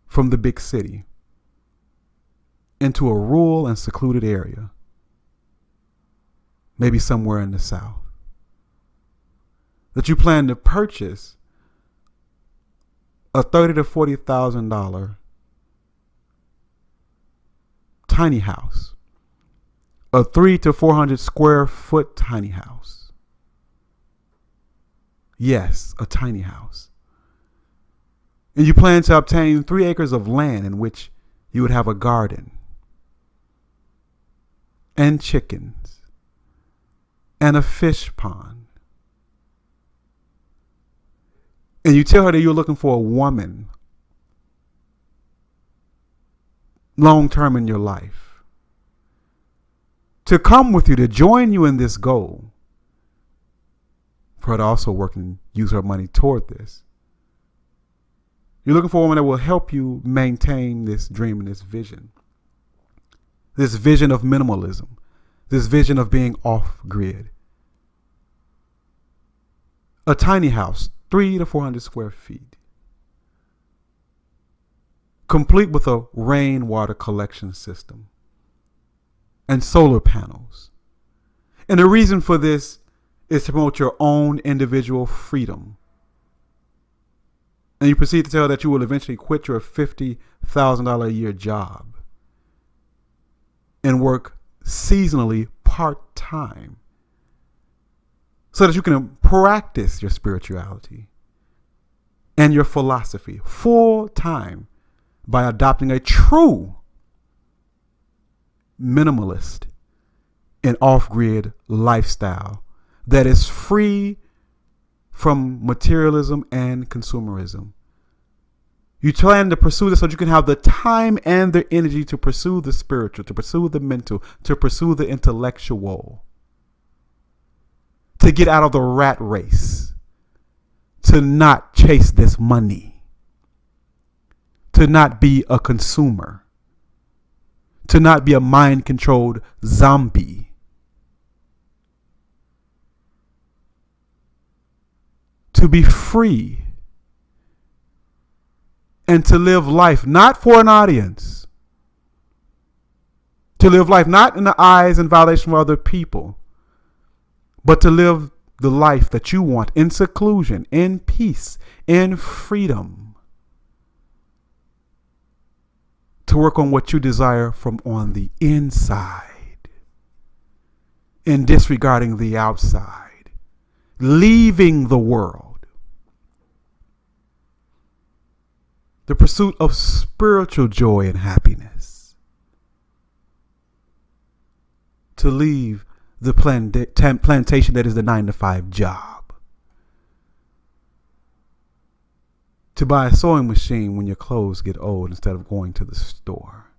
from the big city into a rural and secluded area, maybe somewhere in the South, that you plan to purchase a $30,000 to $40,000 tiny house, a 300 to 400 square foot tiny house. Yes, a tiny house. And you plan to obtain 3 acres of land in which you would have a garden and chickens and a fish pond. And you tell her that you're looking for a woman long term in your life to come with you, to join you in this goal, for her to also work and use her money toward this. You're looking for a woman that will help you maintain this dream and this vision of minimalism, this vision of being off grid. A tiny house, 300 to 400 square feet, complete with a rainwater collection system and solar panels. And the reason for this is to promote your own individual freedom. And you proceed to tell her that you will eventually quit your $50,000 a year job and work seasonally part-time so that you can practice your spirituality and your philosophy full-time by adopting a true minimalist and off-grid lifestyle that is free from materialism and consumerism, You plan to pursue this so that you can have the time and the energy to pursue the spiritual, to pursue the mental, to pursue the intellectual, to get out of the rat race, to not chase this money, to not be a consumer, to not be a mind-controlled zombie, to be free, and to live life not for an audience, to live life not in the eyes and validation of other people, but to live the life that you want in seclusion, in peace, in freedom, to work on what you desire from on the inside, in disregarding the outside, leaving the world. The pursuit of spiritual joy and happiness. To leave the plantation that is the 9-to-5 job. To buy a sewing machine when your clothes get old instead of going to the store.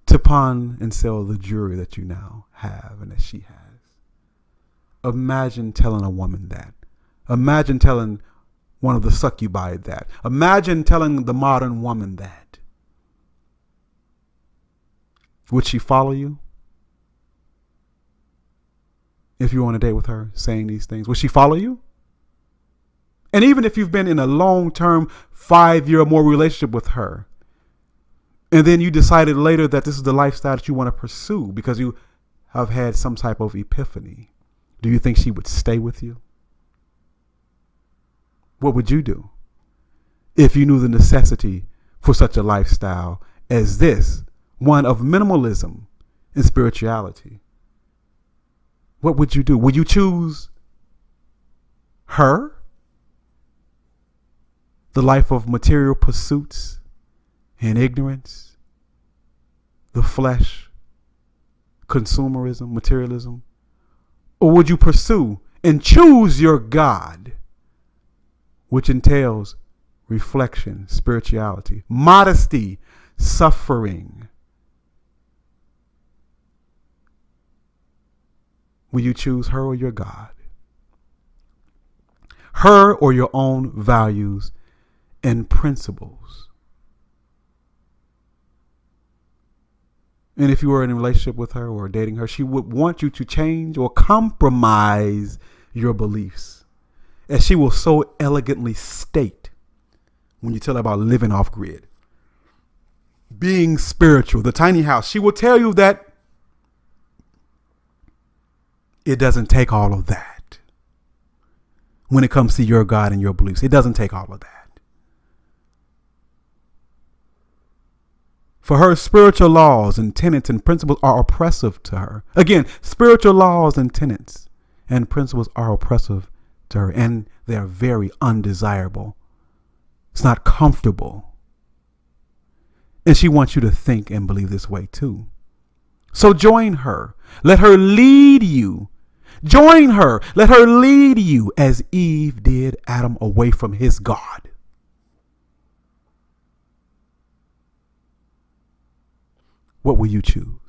To pawn and sell the jewelry that you now have and that she has. Imagine telling a woman that. Imagine telling one of the succubi that. Imagine telling the modern woman that. Would she follow you? If you were on a date with her saying these things, would she follow you? And even if you've been in a long-term 5-year or more relationship with her, and then you decided later that this is the lifestyle that you want to pursue because you have had some type of epiphany, do you think she would stay with you? What would you do if you knew the necessity for such a lifestyle as this, one of minimalism and spirituality? What would you do? Would you choose her? The life of material pursuits and ignorance, the flesh, consumerism, materialism? Or would you pursue and choose your God, which entails reflection, spirituality, modesty, suffering? Will you choose her or your God? Her or your own values and principles? And if you were in a relationship with her or dating her, she would want you to change or compromise your beliefs, as she will so elegantly state when you tell her about living off grid, being spiritual, the tiny house. She will tell you that it doesn't take all of that when it comes to your God and your beliefs. It doesn't take all of that. For her, spiritual laws and tenets and principles are oppressive to her. Again, spiritual laws and tenets and principles are oppressive to her, and they are very undesirable. It's not comfortable. And she wants you to think and believe this way too. So join her. Let her lead you. Join her. Let her lead you as Eve did Adam away from his God. What will you choose?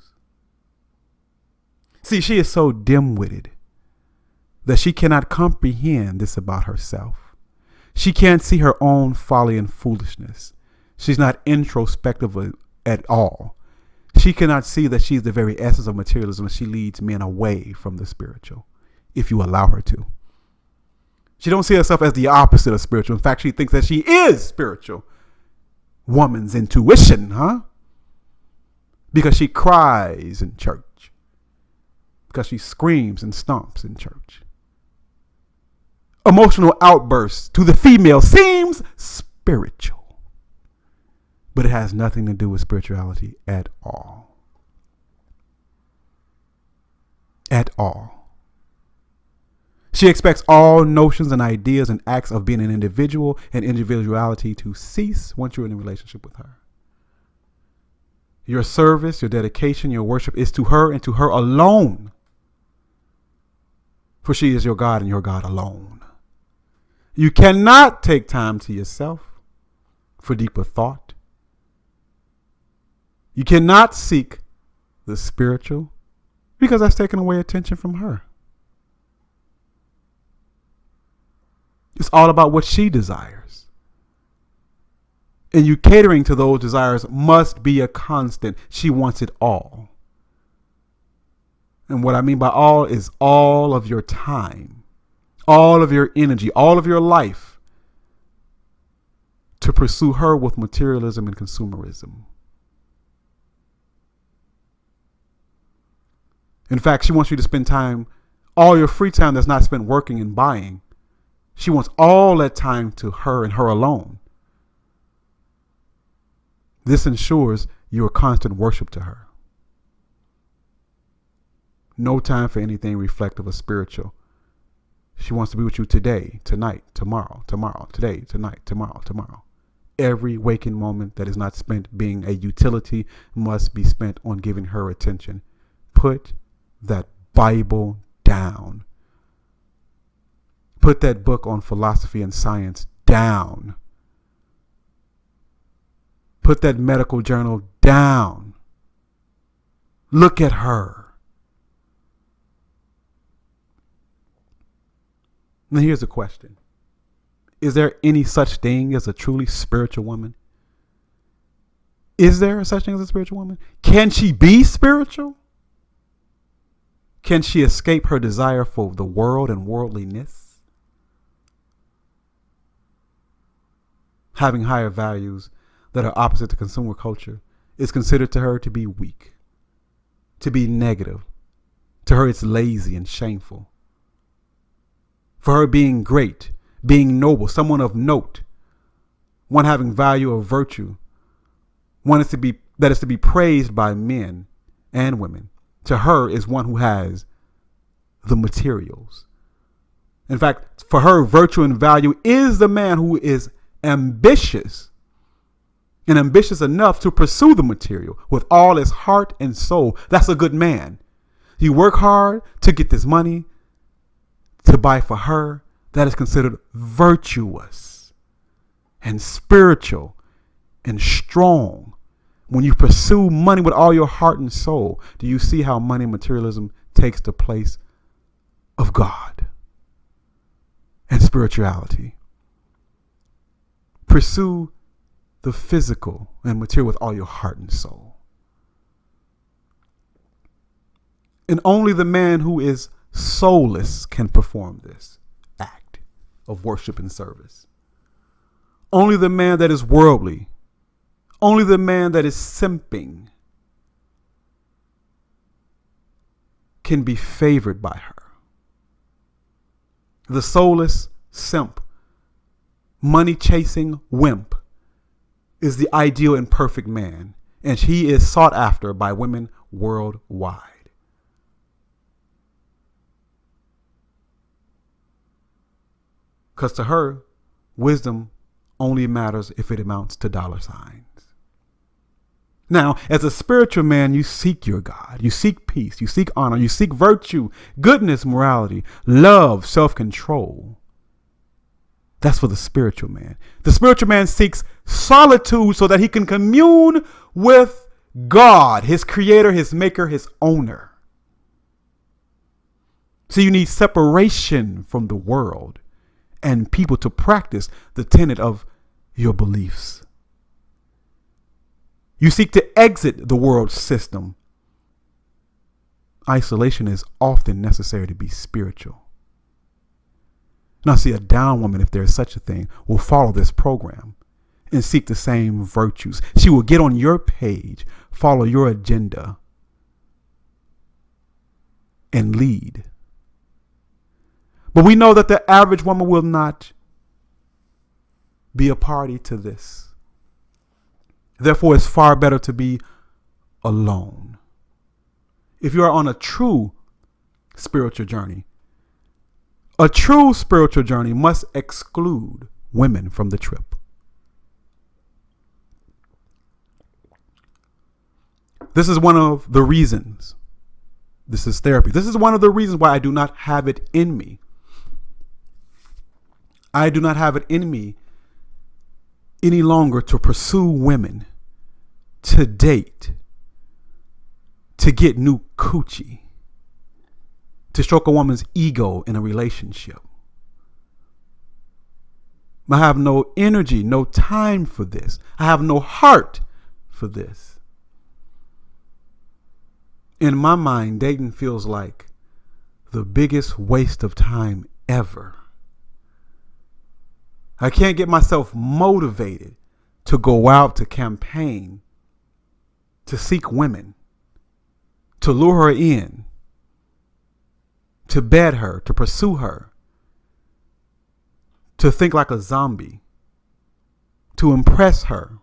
See, she is so dim-witted that she cannot comprehend this about herself. She can't see her own folly and foolishness. She's not introspective at all. She cannot see that she's the very essence of materialism, and she leads men away from the spiritual, if you allow her to. She don't see herself as the opposite of spiritual. In fact, she thinks that she is spiritual. Woman's intuition, huh? Because she cries in church. Because she screams and stomps in church. Emotional outbursts to the female seems spiritual, but it has nothing to do with spirituality at all. At all. She expects all notions and ideas and acts of being an individual and individuality to cease once you're in a relationship with her. Your service, your dedication, your worship is to her and to her alone. For she is your God and your God alone. You cannot take time to yourself for deeper thought. You cannot seek the spiritual because that's taking away attention from her. It's all about what she desires. And you catering to those desires must be a constant. She wants it all. And what I mean by all is all of your time, all of your energy, all of your life to pursue her with materialism and consumerism. In fact, she wants you to spend time, all your free time that's not spent working and buying. She wants all that time to her and her alone. This ensures your constant worship to her. No time for anything reflective or spiritual. She wants to be with you today, tonight, tomorrow, today, tonight, tomorrow. Every waking moment that is not spent being a utility must be spent on giving her attention. Put that Bible down. Put that book on philosophy and science down. Put that medical journal down. Look at her. Now here's the question. Is there any such thing as a truly spiritual woman? Is there such thing as a spiritual woman? Can she be spiritual? Can she escape her desire for the world and worldliness? Having higher values that are opposite to consumer culture is considered to her to be weak, to be negative. To her, it's lazy and shameful. For her, being great, being noble, someone of note, one having value or virtue, one is that is to be praised by men and women, to her is one who has the materials. In fact, for her, virtue and value is the man who is ambitious and ambitious enough to pursue the material with all his heart and soul. That's a good man. You work hard to get this money to buy for her. That is considered virtuous and spiritual and strong. When you pursue money with all your heart and soul, do you see how money and materialism takes the place of God and spirituality? Pursue the physical and material with all your heart and soul. And only the man who is soulless can perform this act of worship and service. Only the man that is worldly, only the man that is simping can be favored by her. The soulless simp, money-chasing wimp is the ideal and perfect man, and he is sought after by women worldwide. Because to her, wisdom only matters if it amounts to dollar signs. Now, as a spiritual man, you seek your God. You seek peace. You seek honor. You seek virtue, goodness, morality, love, self-control. That's for the spiritual man. The spiritual man seeks solitude so that he can commune with God, his creator, his maker, his owner. So you need separation from the world and people to practice the tenet of your beliefs. You seek to exit the world system. Isolation is often necessary to be spiritual. Now, see, a down woman, if there is such a thing, will follow this program and seek the same virtues. She will get on your page, follow your agenda, and lead. But we know that the average woman will not be a party to this. Therefore, it's far better to be alone. If you are on a true spiritual journey, a true spiritual journey must exclude women from the trip. This is one of the reasons. This is therapy. This is one of the reasons why I do not have it in me I do not have it in me any longer to pursue women, to date, to get new coochie, to stroke a woman's ego in a relationship. I have no energy, no time for this. I have no heart for this. In my mind, dating feels like the biggest waste of time ever. I can't get myself motivated to go out to campaign, to seek women, to lure her in, to bed her, to pursue her, to think like a zombie, to impress her.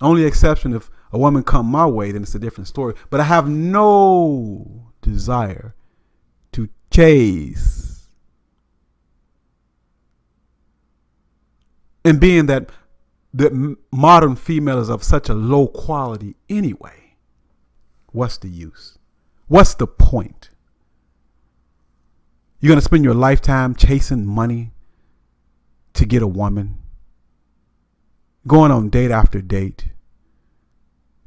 Only exception if a woman come my way, then it's a different story. But I have no desire to chase. And being that the modern female is of such a low quality anyway, what's the use? What's the point? You're going to spend your lifetime chasing money to get a woman, going on date after date,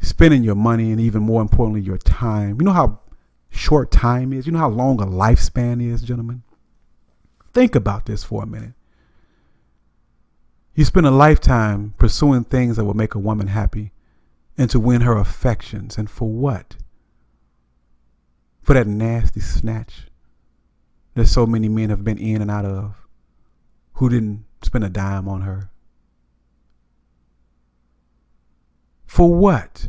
spending your money and even more importantly, your time. You know how short time is? You know how long a lifespan is, gentlemen? Think about this for a minute. You spend a lifetime pursuing things that will make a woman happy and to win her affections. And for what? For that nasty snatch that so many men have been in and out of who didn't spend a dime on her. For what?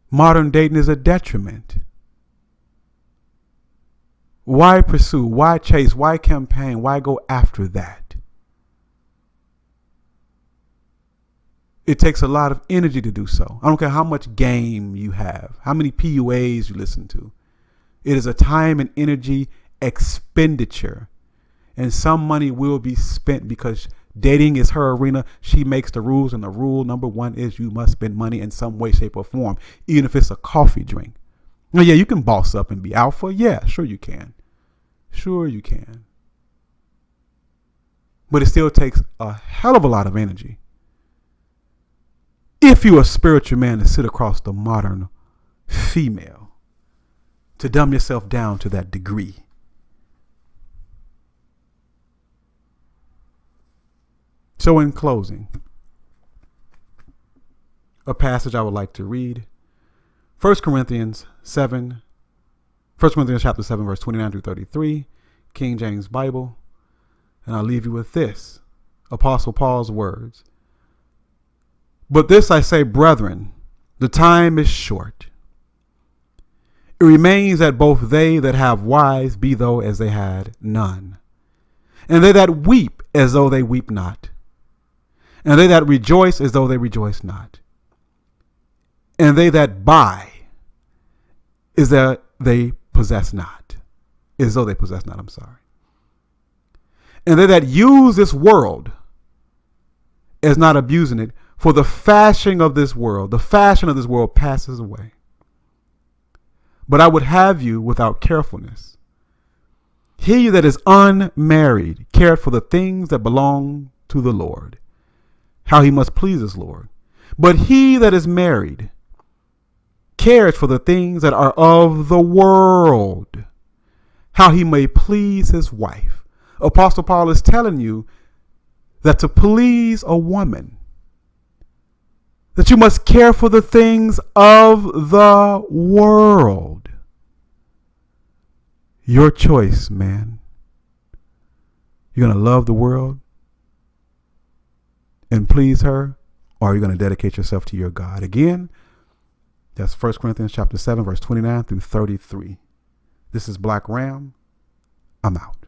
Modern dating is a detriment. Why pursue? Why chase? Why campaign? Why go after that? It takes a lot of energy to do so. I don't care how much game you have, how many PUAs you listen to. It is a time and energy expenditure. And some money will be spent because dating is her arena. She makes the rules, and the rule number one is you must spend money in some way, shape, or form, even if it's a coffee drink. Now, yeah, you can boss up and be alpha. Yeah, sure you can. Sure you can. But it still takes a hell of a lot of energy. If you're a spiritual man to sit across the modern female, to dumb yourself down to that degree. So in closing, a passage I would like to read, 1 Corinthians chapter 7, verse 29 through 33, King James Bible. And I'll leave you with this, Apostle Paul's words. But this I say, brethren, the time is short. It remains that both they that have wives be though as they had none, and they that weep as though they weep not, and they that rejoice as though they rejoice not, and they that buy is that they possess not, as though they possess not, and they that use this world as not abusing it, for the fashion of this world passes away. But I would have you without carefulness. He that is unmarried cared for the things that belong to the Lord, how he must please his Lord. But he that is married cares for the things that are of the world, how he may please his wife. Apostle Paul is telling you that to please a woman, that you must care for the things of the world. Your choice, man. You're going to love the world and please her, or are you going to dedicate yourself to your God? Again, that's 1 Corinthians chapter 7, verse 29 through 33. This is Black Ram. I'm out.